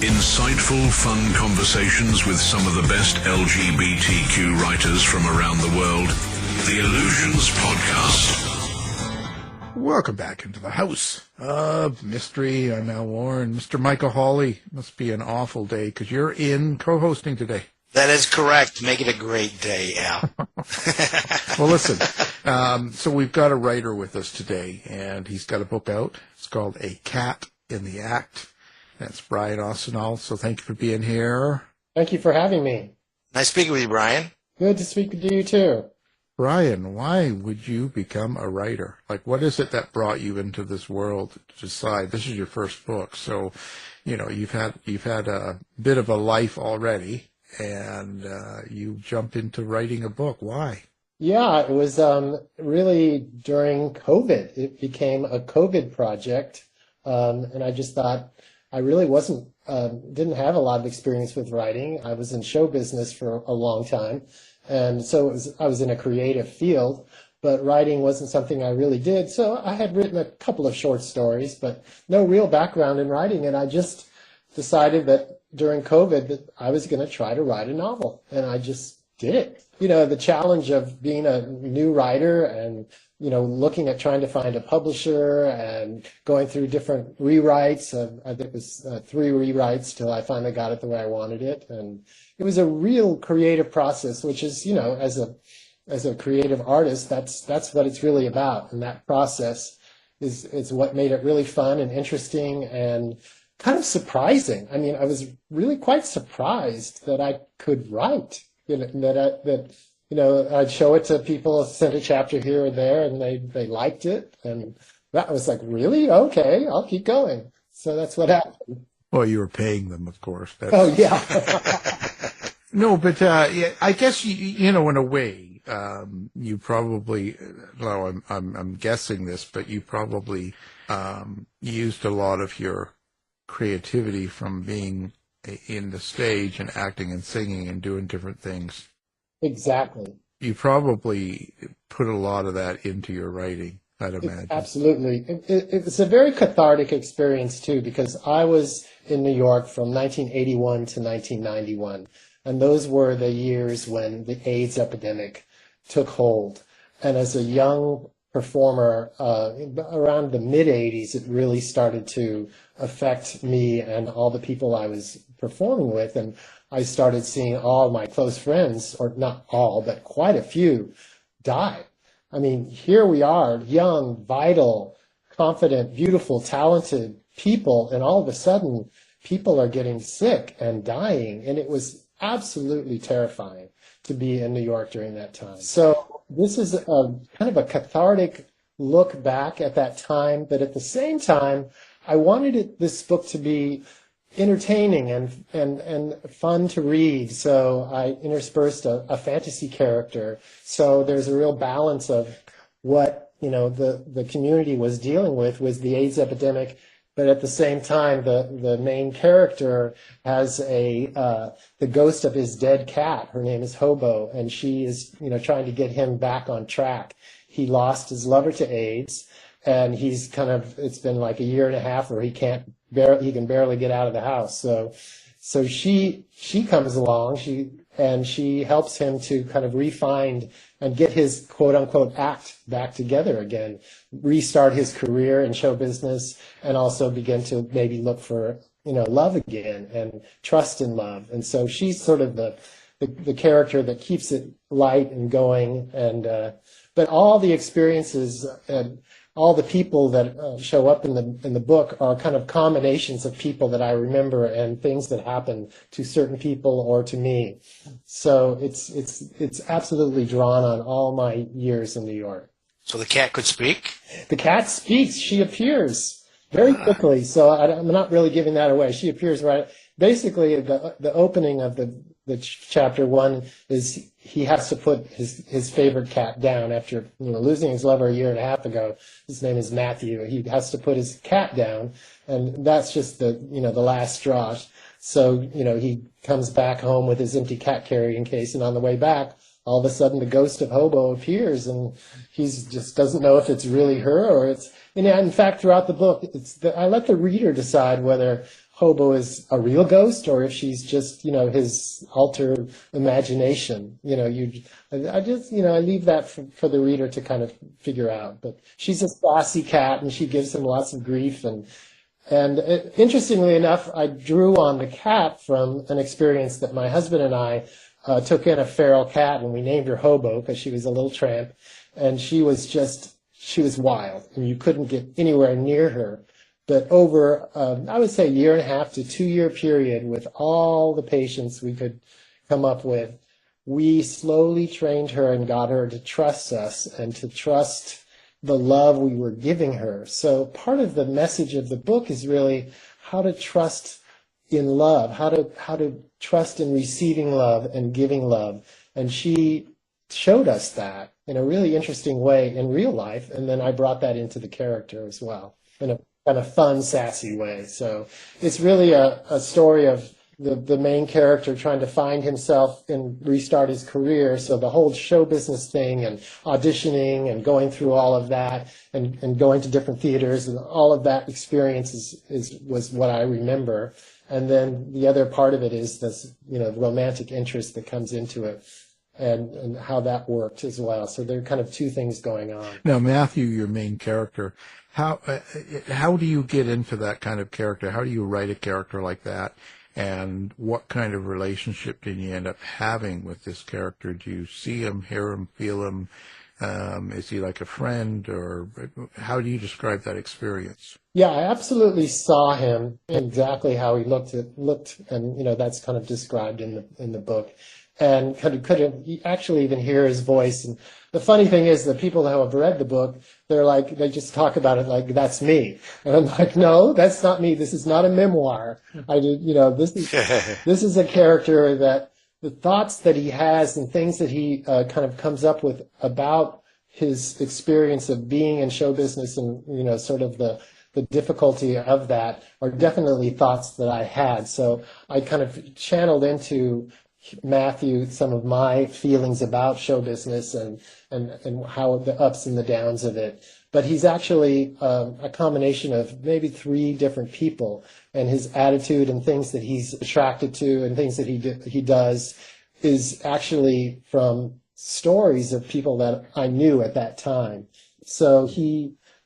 Insightful, fun conversations with some of the best LGBTQ writers from around the world. The Illusions Podcast. Welcome back into the house of mystery. I'm Al Warren. Mr. Michael Hawley, must be an awful day because you're in co-hosting today. That is correct. Make it a great day, Al. Well, listen, so we've got a writer with us today, and he's got a book out. It's called A Cat in the Act. That's Brian Arsenault, so thank you for being here. Thank you for having me. Nice speaking with you, Brian. Good to speak with you, too. Brian, why would you become a writer? Like, what is it that brought you into this world to decide this is your first book? So, you know, you've had a bit of a life already, and you jump into writing a book. Why? Yeah, it was really during COVID. It became a COVID project, and I just thought I really didn't have a lot of experience with writing. I was in show business for a long time, and so I was in a creative field, but writing wasn't something I really did. So I had written a couple of short stories, but no real background in writing, and I just decided that during COVID that I was going to try to write a novel, and I just did it. You know, the challenge of being a new writer and, you know, looking at trying to find a publisher and going through different rewrites. I think it was 3 rewrites till I finally got it the way I wanted it. And it was a real creative process, which is, you know, as a creative artist, that's what it's really about. And that process is what made it really fun and interesting and kind of surprising. I mean, I was really quite surprised that I could write. I'd show it to people, send a chapter here or there, and they liked it, and that was like, really? Okay, I'll keep going. So that's what happened. Well, you were paying them, of course. Oh, yeah. No, but yeah, I guess you know, in a way, you probably. Well, I'm guessing this, but you probably used a lot of your creativity from being in the stage and acting and singing and doing different things. Exactly. You probably put a lot of that into your writing, I'd imagine. Absolutely. It was a very cathartic experience, too, because I was in New York from 1981 to 1991, and those were the years when the AIDS epidemic took hold. And as a young performer, around the mid-'80s, it really started to affect me and all the people I was performing with, and I started seeing all my close friends, or not all, but quite a few, die. I mean, here we are, young, vital, confident, beautiful, talented people, and all of a sudden, people are getting sick and dying, and it was absolutely terrifying to be in New York during that time. So this is a kind of a cathartic look back at that time, but at the same time, I wanted this book to be entertaining and fun to read, so I interspersed a fantasy character. So there's a real balance of what, you know, the community was dealing with was the AIDS epidemic, but at the same time, the main character has the ghost of his dead cat. Her name is Hobo, and she is, you know, trying to get him back on track. He lost his lover to AIDS, and it's been like a year and a half where he can barely get out of the house. So she comes along, she helps him to kind of refine and get his quote unquote act back together again, restart his career in show business, and also begin to maybe look for, you know, love again and trust in love. And so she's sort of the character that keeps it light and going, and but all the experiences and all the people that show up in the book are kind of combinations of people that I remember and things that happened to certain people or to me. So it's absolutely drawn on all my years in New York. So the cat could speak? The cat speaks. She appears very quickly. So I'm not really giving that away. She appears right. Basically, the opening of the chapter 1 is he has to put his favorite cat down after, you know, losing his lover a year and a half ago. His name is Matthew. He has to put his cat down, and that's just the last straw. So, you know, he comes back home with his empty cat carrying case, and on the way back, all of a sudden the ghost of Hobo appears, and he just doesn't know if it's really her or it's. And in fact, throughout the book, I let the reader decide whether Hobo is a real ghost or if she's just, his alter imagination. I just, I leave that for the reader to kind of figure out. But she's a sassy cat and she gives him lots of grief. And interestingly enough, I drew on the cat from an experience that my husband and I took in a feral cat, and we named her Hobo because she was a little tramp, and she was wild, and you couldn't get anywhere near her. But over, I would say, 1.5 to 2 year period, with all the patience we could come up with, we slowly trained her and got her to trust us and to trust the love we were giving her. So part of the message of the book is really how to trust in love, how to trust in receiving love and giving love. And she showed us that in a really interesting way in real life. And then I brought that into the character as well in a kind of fun, sassy way. So it's really a story of the main character trying to find himself and restart his career. So the whole show business thing and auditioning and going through all of that and going to different theaters and all of that experience was what I remember. And then the other part of it is this, the romantic interest that comes into it and how that worked as well. So there are kind of two things going on. Now, Matthew, your main character, how do you get into that kind of character? How do you write a character like that? And what kind of relationship did you end up having with this character? Do you see him, hear him, feel him? Is he like a friend, or how do you describe that experience? Yeah, I absolutely saw him exactly how he looked, and that's kind of described in the book, and could actually even hear his voice. And the funny thing is, the people who have read the book, they just talk about it like that's me, and I'm like, no, that's not me. This is not a memoir. This is a character that the thoughts that he has and things that he kind of comes up with about his experience of being in show business and sort of the difficulty of that are definitely thoughts that I had. So I kind of channeled into Matthew some of my feelings about show business and how the ups and the downs of it. But he's actually a combination of maybe 3 different people, and his attitude and things that he's attracted to and things that he does is actually from stories of people that I knew at that time. So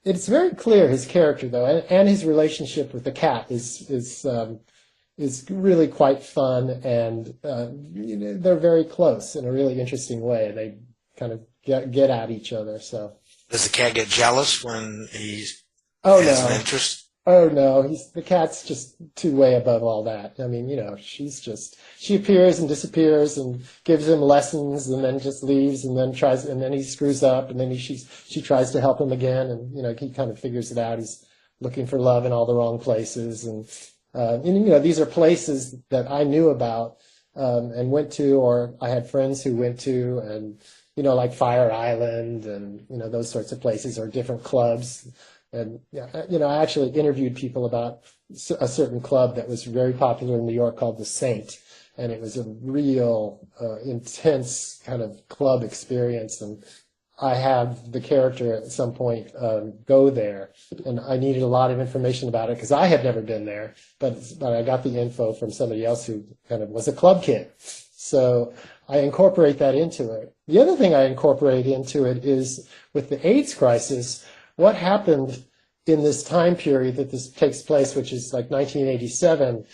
it's very clear, his character though, and his relationship with the cat is really quite fun, and they're very close in a really interesting way. They kind of get at each other. So does the cat get jealous when he's has an interest? Oh no, the cat's just way above all that. I mean, she appears and disappears and gives him lessons and then just leaves and then he screws up and then she tries to help him again, and he kind of figures it out. He's looking for love in all the wrong places, and these are places that I knew about and went to, or I had friends who went to, and like Fire Island and those sorts of places, or different clubs. And I actually interviewed people about a certain club that was very popular in New York called the Saint, and it was a real intense kind of club experience. And I had the character at some point go there, and I needed a lot of information about it because I had never been there, but I got the info from somebody else who kind of was a club kid. So I incorporate that into it. The other thing I incorporate into it is with the AIDS crisis, what happened in this time period that this takes place, which is like 1987.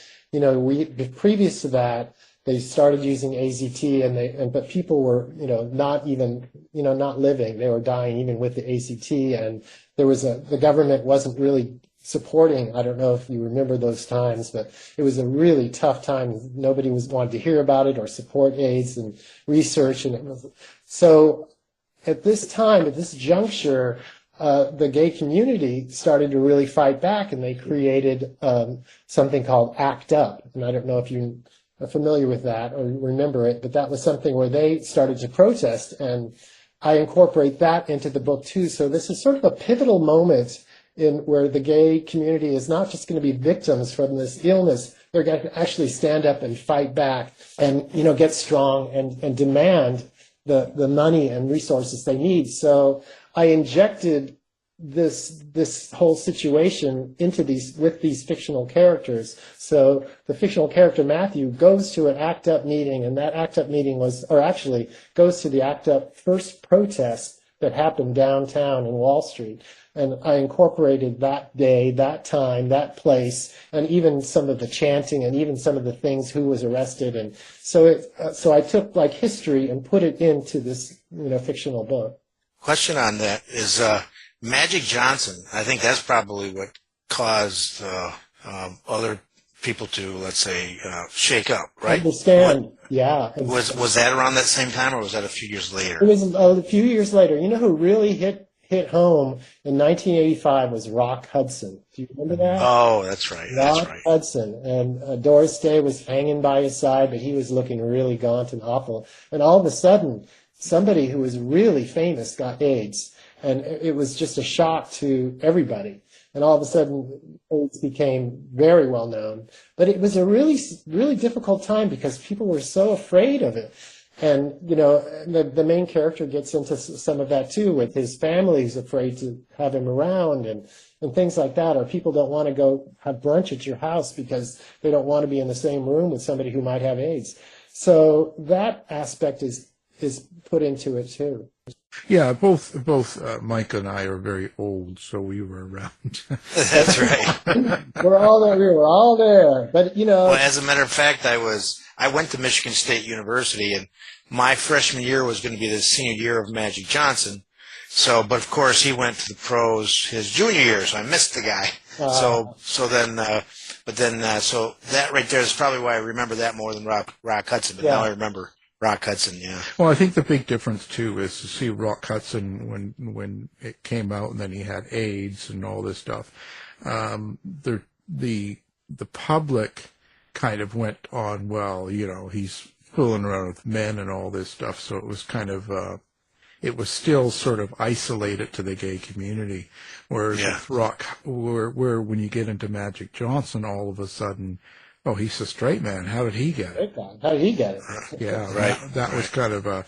Previous to that, they started using AZT, but people were, not even, not living. They were dying even with the AZT, and the government wasn't really supporting. I don't know if you remember those times, but it was a really tough time. Nobody wanted to hear about it or support AIDS and research, so at this time, at this juncture, the gay community started to really fight back, and they created something called ACT UP. And I don't know if you are familiar with that or remember it, but that was something where they started to protest, and I incorporate that into the book too. So this is sort of a pivotal moment where the gay community is not just going to be victims from this illness. They're going to actually stand up and fight back and, get strong and demand the money and resources they need. So I injected this whole situation with these fictional characters. So the fictional character Matthew goes to an ACT UP meeting, and that ACT UP meeting goes to the ACT UP first protest that happened downtown in Wall Street. And I incorporated that day, that time, that place, and even some of the chanting, and even some of the things, who was arrested, and so I took like history and put it into this fictional book. Question on that is Magic Johnson. I think that's probably what caused other people to, let's say, shake up, right? Understand? Yeah. Was that around that same time, or was that a few years later? It was a few years later. You know who really hit home in 1985 was Rock Hudson. Do you remember that? Oh, that's right. Rock Hudson. And Doris Day was hanging by his side, but he was looking really gaunt and awful. And all of a sudden, somebody who was really famous got AIDS. And it was just a shock to everybody. And all of a sudden, AIDS became very well known. But it was a really, really difficult time because people were so afraid of it. And, the main character gets into some of that too, with his family's afraid to have him around and things like that. Or people don't want to go have brunch at your house because they don't want to be in the same room with somebody who might have AIDS. So that aspect is put into it too. Yeah, both Mike and I are very old, so we were around. That's right. We were all there. But Well, as a matter of fact, I went to Michigan State University, and my freshman year was going to be the senior year of Magic Johnson. So, but of course, he went to the pros his junior year, so I missed the guy. So that right there is probably why I remember that more than Rock Hudson. But now I remember Rock Hudson, yeah. Well, I think the big difference too is to see Rock Hudson when it came out, and then he had AIDS and all this stuff. The public kind of went on, well, he's fooling around with men and all this stuff. So it was kind of it was still sort of isolated to the gay community. Whereas with Rock, where when you get into Magic Johnson, all of a sudden, oh, he's a straight man. How did he get it? How did he get it? Yeah, right. That was kind of a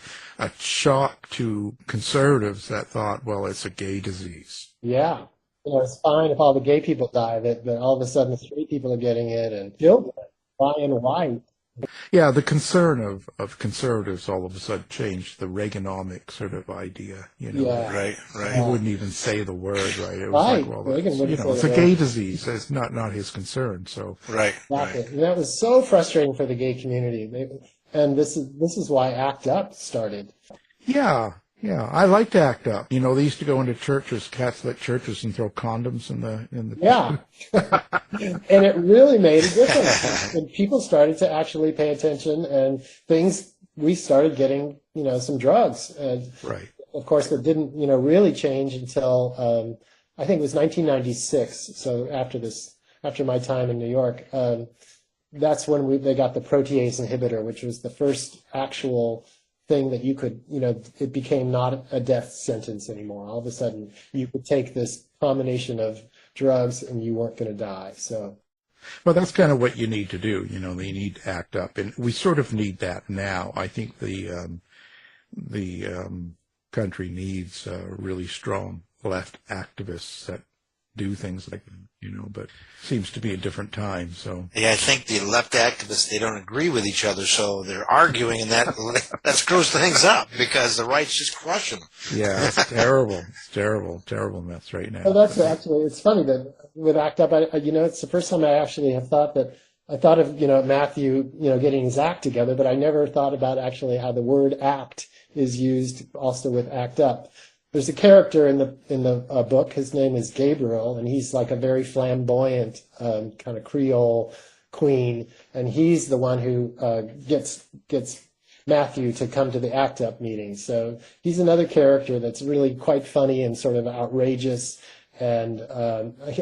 shock to conservatives that thought, well, it's a gay disease. Yeah. It's fine if all the gay people die, but all of a sudden the straight people are getting it, and children, black and white. Yeah, the concern of conservatives all of a sudden changed the Reaganomic sort of idea, Yeah. Right. He wouldn't even say the word, right? It was like, well, it's a gay disease. It's not his concern. So right. And that was so frustrating for the gay community. And this is why ACT UP started. Yeah, I like to ACT UP. They used to go into churches, Catholic churches, and throw condoms in the. Yeah, and it really made a difference. And people started to actually pay attention, and we started getting, some drugs. And right. Of course, it didn't, really change until I think it was 1996. So after my time in New York, that's when they got the protease inhibitor, which was the first actual thing that you could, it became not a death sentence anymore. All of a sudden, you could take this combination of drugs and you weren't going to die. So, well, that's kind of what you need to do. You need to ACT UP, and we sort of need that now. I think the country needs really strong left activists that do things like that, but seems to be a different time. So yeah, I think the left activists, they don't agree with each other, so they're arguing, and that screws things up because the right's just crushing them. Yeah, it's terrible. It's terrible mess right now. Well, that's actually, it's funny that with ACT UP, it's the first time I actually have thought that I thought of, Matthew, getting his act together, but I never thought about actually how the word act is used also with ACT UP. There's a character in the book. His name is Gabriel, and he's like a very flamboyant kind of Creole queen, and he's the one who gets Matthew to come to the ACT UP meeting. So he's another character that's really quite funny and sort of outrageous, and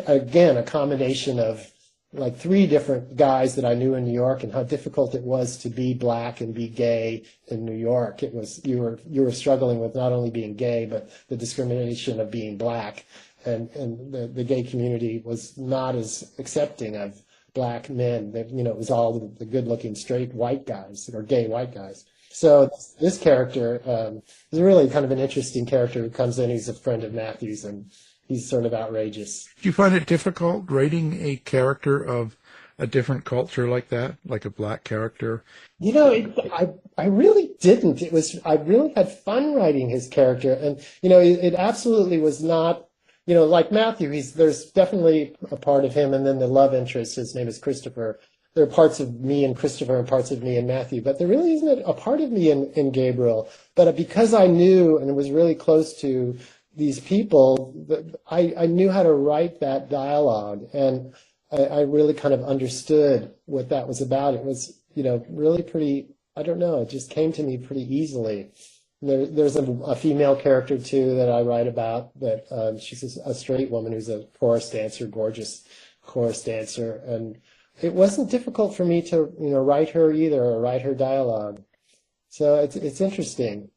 again, a combination of like three different guys that I knew in New York, and how difficult it was to be black and be gay in New York. It was, you were struggling with not only being gay, but the discrimination of being black. And the gay community was not as accepting of black men. That, it was all the good looking straight white guys or gay white guys. So this character is really kind of an interesting character who comes in. He's a friend of Matthew's, and he's sort of outrageous. Do you find it difficult writing a character of a different culture like that, like a black character? I really didn't. I really had fun writing his character, and it absolutely was not. Like Matthew, there's definitely a part of him, and then the love interest, his name is Christopher. There are parts of me in Christopher and parts of me in Matthew, but there really isn't a part of me in Gabriel. But because I knew and was really close to these people, I knew how to write that dialogue, and I really kind of understood what that was about. It was, really pretty, I don't know, it just came to me pretty easily. There's a female character, too, that I write about, that she's a straight woman who's a chorus dancer, gorgeous chorus dancer. And it wasn't difficult for me to, write her either, or write her dialogue. So it's interesting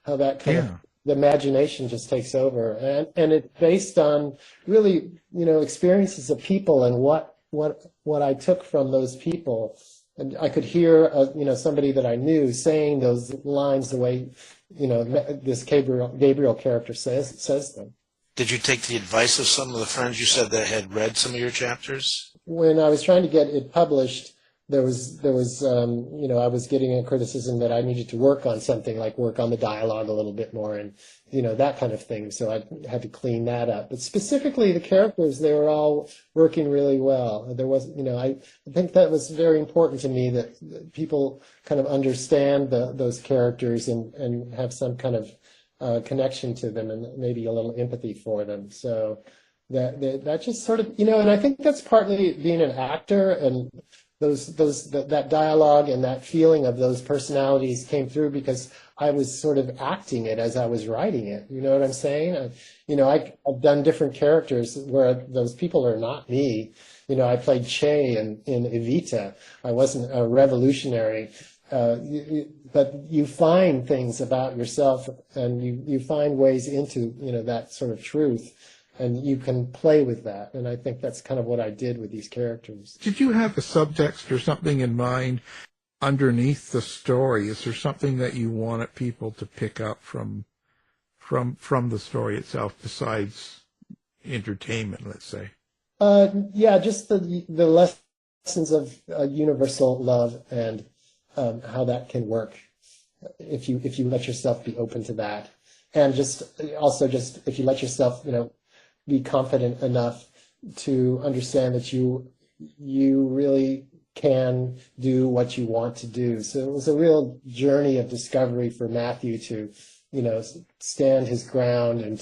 how that kind of, the imagination just takes over. And it's based on really, experiences of people and what I took from those people. And I could hear, somebody that I knew saying those lines the way, this Gabriel character says them. Did you take the advice of some of the friends you said that had read some of your chapters? When I was trying to get it published, there was I was getting a criticism that I needed to work on something, like work on the dialogue a little bit more, and that kind of thing. So I had to clean that up. But specifically, the characters, they were all working really well. There was, I think that was very important to me, that people kind of understand those characters and have some kind of connection to them, and maybe a little empathy for them. So that just sort of, and I think that's partly being an actor, and that dialogue and that feeling of those personalities came through because I was sort of acting it as I was writing it. You know what I'm saying? I've done different characters where those people are not me. I played Che in Evita. I wasn't a revolutionary, but you find things about yourself, and you find ways into that sort of truth. And you can play with that. And I think that's kind of what I did with these characters. Did you have a subtext or something in mind underneath the story? Is there something that you wanted people to pick up from the story itself, besides entertainment, let's say? Just the lessons of universal love, and how that can work if you let yourself be open to that. And just if you let yourself, be confident enough to understand that you really can do what you want to do. So it was a real journey of discovery for Matthew to, stand his ground and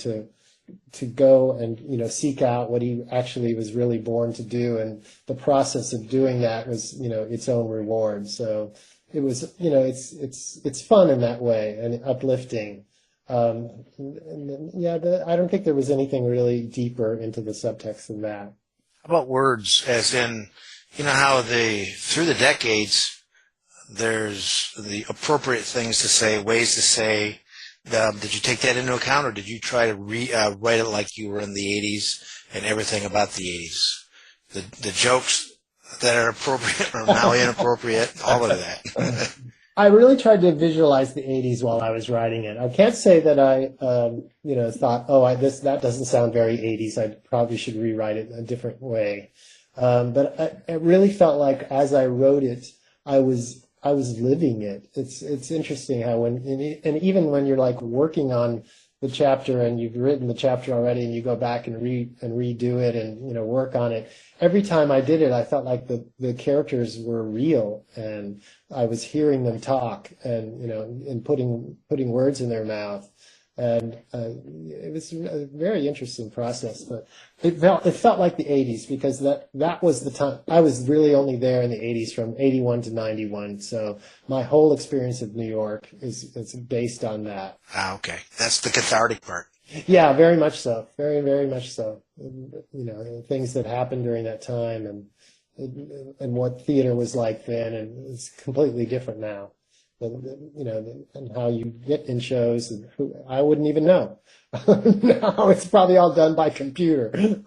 to go and, seek out what he actually was really born to do. And the process of doing that was, its own reward. So it was, it's fun in that way and uplifting. I don't think there was anything really deeper into the subtext than that. How about words, as in, how through the decades, there's the appropriate things to say, ways to say. Did you take that into account, or did you try to write it like you were in the 80s and everything about the 80s? The jokes that are appropriate are now inappropriate, all of that. I really tried to visualize the 80s while I was writing it. I can't say that I, thought, that doesn't sound very 80s. I probably should rewrite it a different way. But it really felt like as I wrote it, I was living it. It's interesting how even when you're like working on the chapter and you've written the chapter already and you go back and redo it and, work on it, every time I did it, I felt like the characters were real, and I was hearing them talk and, and putting words in their mouth. And it was a very interesting process, but it felt like the 80s, because that was the time. I was really only there in the 80s from 81 to 91. So my whole experience of New York is based on that. Ah, okay. That's the cathartic part. Yeah, very much so. Very, very much so. Things that happened during that time, and what theater was like then, and it's completely different now. And how you get in shows, and I wouldn't even know. Now it's probably all done by computer.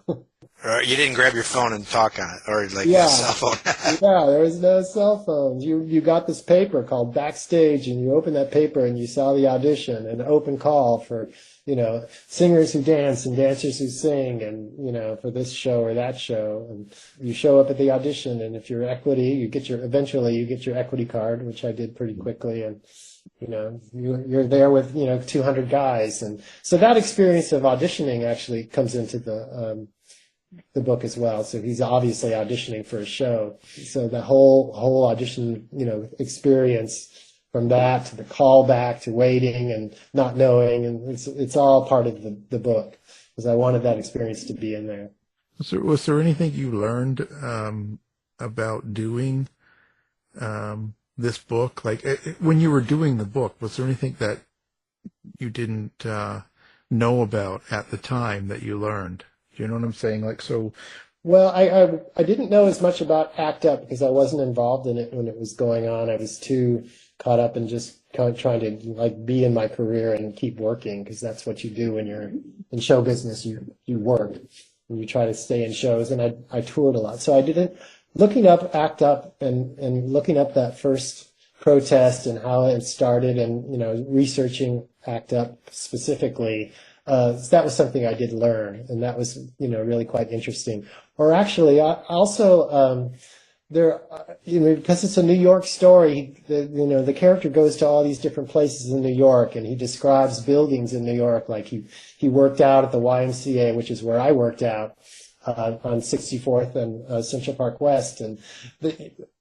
Or you didn't grab your phone and talk on it, or like Yeah. a cell phone. Yeah, there was no cell phones. You got this paper called Backstage, and you opened that paper and you saw the audition, an open call for, singers who dance and dancers who sing, and, for this show or that show. And you show up at the audition, and if you're equity, eventually you get your equity card, which I did pretty quickly, and you're there with 200 guys, and so that experience of auditioning actually comes into the book as well. So he's obviously auditioning for a show. So the whole audition, experience, from that to the callback to waiting and not knowing, and it's all part of the book, because I wanted that experience to be in there. Was there anything you learned about doing this book? Like when you were doing the book, was there anything that you didn't know about at the time that you learned? Do you know what I'm saying? Like, so. Well, I didn't know as much about ACT UP because I wasn't involved in it when it was going on. I was too caught up in just kind of trying to like be in my career and keep working, because that's what you do when you're in show business. You work and you try to stay in shows. And I toured a lot, so I didn't. Looking up ACT UP and looking up that first protest and how it started, and researching ACT UP specifically. That was something I did learn, and that was, really quite interesting. Or actually, I also, because it's a New York story, the character goes to all these different places in New York, and he describes buildings in New York, like he worked out at the YMCA, which is where I worked out, on 64th and Central Park West, and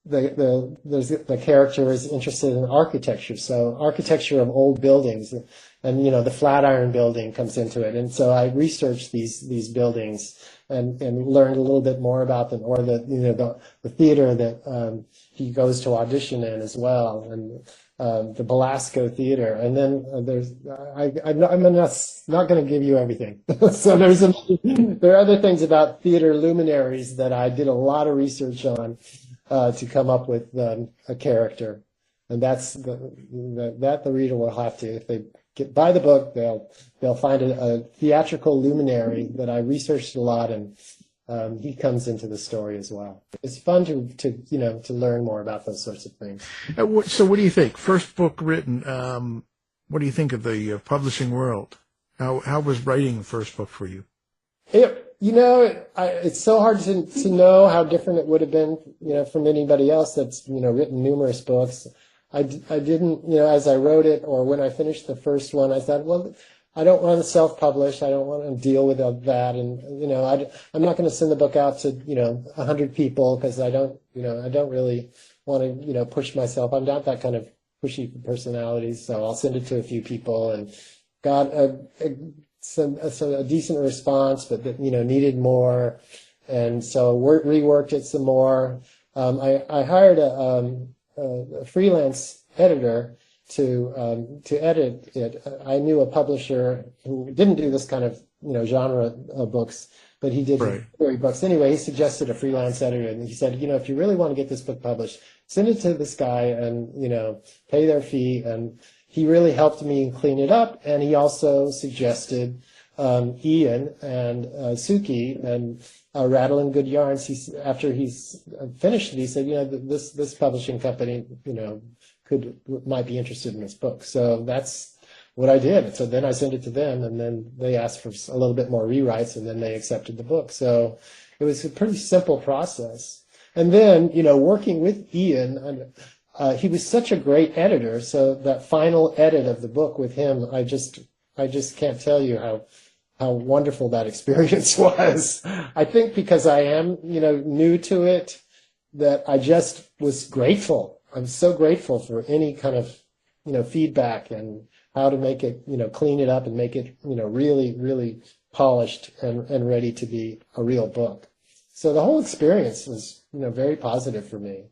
the character is interested in architecture, so architecture of old buildings, and the Flatiron Building comes into it, and so I researched these buildings and learned a little bit more about them, or the theater that he goes to audition in as well, and the Belasco Theater, and then I'm not going to give you everything. So there are other things about theater luminaries that I did a lot of research on to come up with a character, and that's that the reader will have to, if they buy the book, they'll find a theatrical luminary that I researched a lot, and he comes into the story as well. It's fun to learn more about those sorts of things. So what do you think? First book written, what do you think of the publishing world? How was writing the first book for you? It's so hard to know how different it would have been, from anybody else that's, written numerous books. I didn't, as I wrote it, or when I finished the first one, I thought, well, I don't want to self-publish. I don't want to deal with that. And, I'm not going to send the book out to, 100 people, because I don't really want to, push myself. I'm not that kind of pushy personality. So I'll send it to a few people, and got a decent response, but that, needed more. And so reworked it some more. I hired a freelance editor to edit it. I knew a publisher who didn't do this kind of genre books, but he did story books. Anyway, he suggested a freelance editor, and he said, if you really want to get this book published, send it to this guy and pay their fee. And he really helped me clean it up, and he also suggested Ian and Suki and Rattling Good Yarns. After he's finished it, he said, this publishing company, might be interested in this book. So that's what I did. So then I sent it to them, and then they asked for a little bit more rewrites, and then they accepted the book. So it was a pretty simple process. And then, working with Ian, he was such a great editor. So that final edit of the book with him, I just can't tell you how wonderful that experience was. I think because I am, new to it, that I just was grateful. I'm so grateful for any kind of, feedback and how to make it, clean it up and make it, really, really polished and ready to be a real book. So the whole experience was, very positive for me.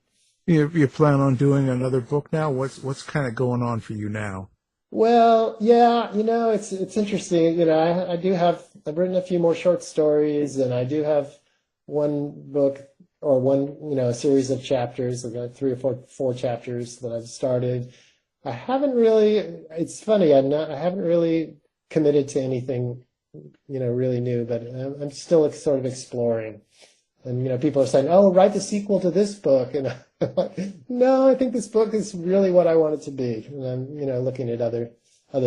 You plan on doing another book now? What's kind of going on for you now? Well, yeah, it's interesting. I've written a few more short stories, and I do have one book, or a series of chapters. I've got 3 or 4 chapters that I've started. I haven't really, it's funny, I haven't really committed to anything really knew, but I'm still sort of exploring. And, people are saying, oh, write the sequel to this book. And I'm like, no, I think this book is really what I want it to be. And I'm, looking at other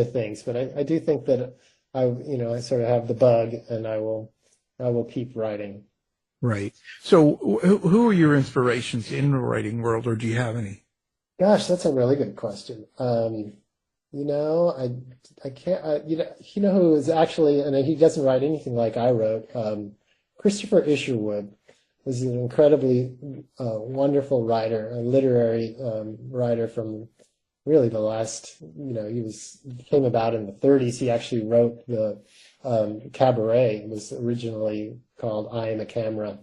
things. But I do think that I sort of have the bug, and I will keep writing. Right. So who are your inspirations in the writing world, or do you have any? Gosh, that's a really good question. I can't, who is actually, and he doesn't write anything like I wrote, Christopher Isherwood was an incredibly wonderful writer, a literary writer from really the last, he came about in the 30s. He actually wrote the Cabaret. It was originally called I Am a Camera,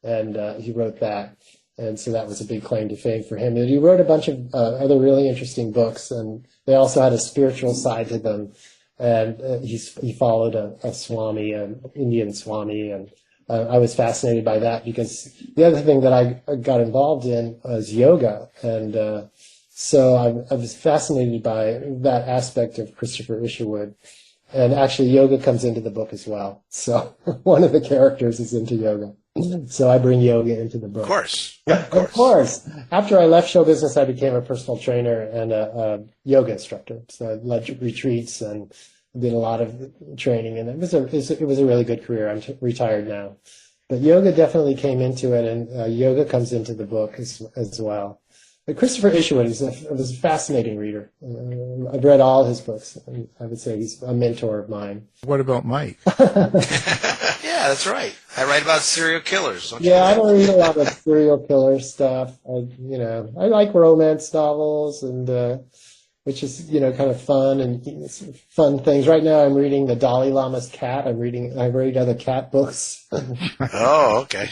and he wrote that. And so that was a big claim to fame for him. And he wrote a bunch of other really interesting books, and they also had a spiritual side to them. And he followed a Swami, an Indian Swami, and I was fascinated by that because the other thing that I got involved in was yoga. And so I was fascinated by that aspect of Christopher Isherwood. And actually, yoga comes into the book as well. So one of the characters is into yoga. So I bring yoga into the book. Of course. Of course. After I left show business, I became a personal trainer and a yoga instructor. So I led retreats and did a lot of training. And it was a really good career. I'm retired now. But yoga definitely came into it, and yoga comes into the book as well. But Christopher Isherwood was a fascinating reader. I've read all his books, and I would say he's a mentor of mine. What about Mike? Yeah, that's right. I write about serial killers. I don't read a lot of serial killer stuff. I like romance novels, and which is kind of fun and fun things. Right now, I'm reading the Dalai Lama's Cat. I read other cat books. Oh, okay.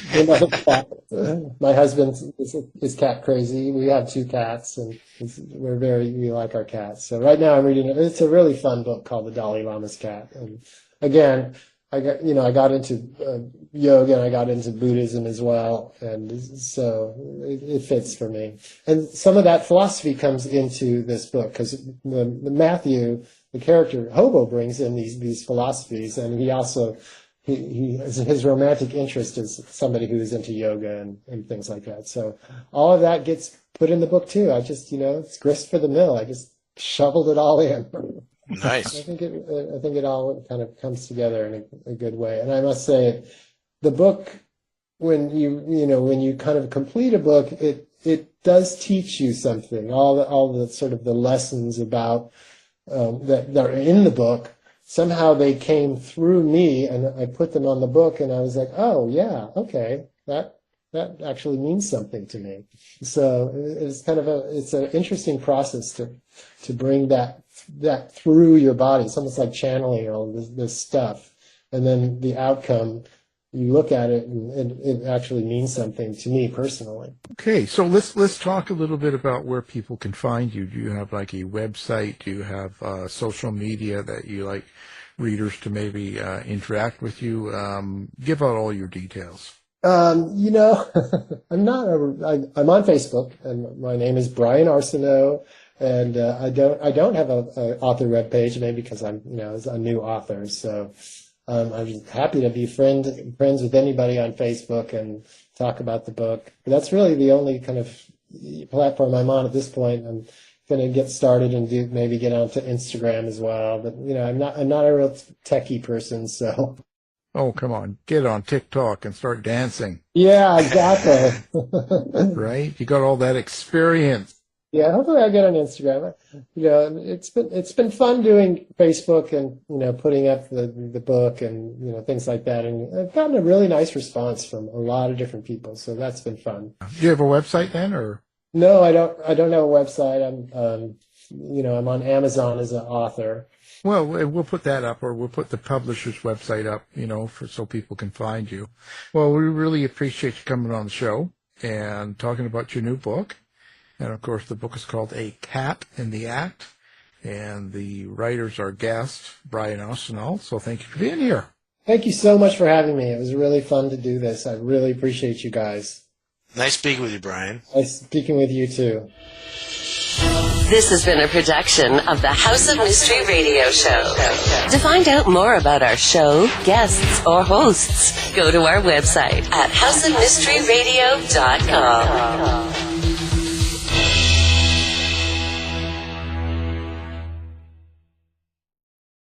My husband is cat crazy. We have 2 cats, and we like our cats. So right now I'm reading it. It's a really fun book called The Dalai Lama's Cat. And again, I got into yoga, and I got into Buddhism as well, and so it fits for me. And some of that philosophy comes into this book because the Matthew, the character Hobo, brings in these philosophies, and he also his romantic interest is somebody who is into yoga and things like that. So all of that gets put in the book too. I just it's grist for the mill. I just shoveled it all in. Nice. I think it all kind of comes together in a good way. And I must say, the book, when you kind of complete a book, it does teach you something. All the sort of the lessons about that are in the book, somehow they came through me, and I put them on the book, and I was like, oh yeah, okay, that actually means something to me. So it's kind of it's an interesting process to bring that through your body. It's almost like channeling all this stuff, and then the outcome, you look at it and it actually means something to me personally. Okay, so let's talk a little bit about where people can find you. Do you have like a website? Do you have social media that you like readers to maybe interact with you? Give out all your details. I'm on Facebook, and my name is Brian Arsenault. And I don't have a author webpage, maybe because I'm a new author. So I'm happy to be friends with anybody on Facebook and talk about the book. But that's really the only kind of platform I'm on at this point. I'm going to get started and maybe get onto Instagram as well. But I'm not a real techie person, so. Oh, come on, get on TikTok and start dancing. Yeah, exactly. Right? You got all that experience. Yeah, hopefully I'll get on Instagram. It's been fun doing Facebook and putting up the book and things like that, and I've gotten a really nice response from a lot of different people, so that's been fun. Do you have a website then, or? No, I don't have a website. I'm on Amazon as an author. Well, we'll put that up, or we'll put the publisher's website up, so people can find you. Well, we really appreciate you coming on the show and talking about your new book. And, of course, the book is called A Cat in the Act, and the writers are guest, Brian Arsenault. So thank you for being here. Thank you so much for having me. It was really fun to do this. I really appreciate you guys. Nice speaking with you, Brian. Nice speaking with you, too. This has been a production of the House of Mystery Radio Show. To find out more about our show, guests, or hosts, go to our website at houseofmysteryradio.com.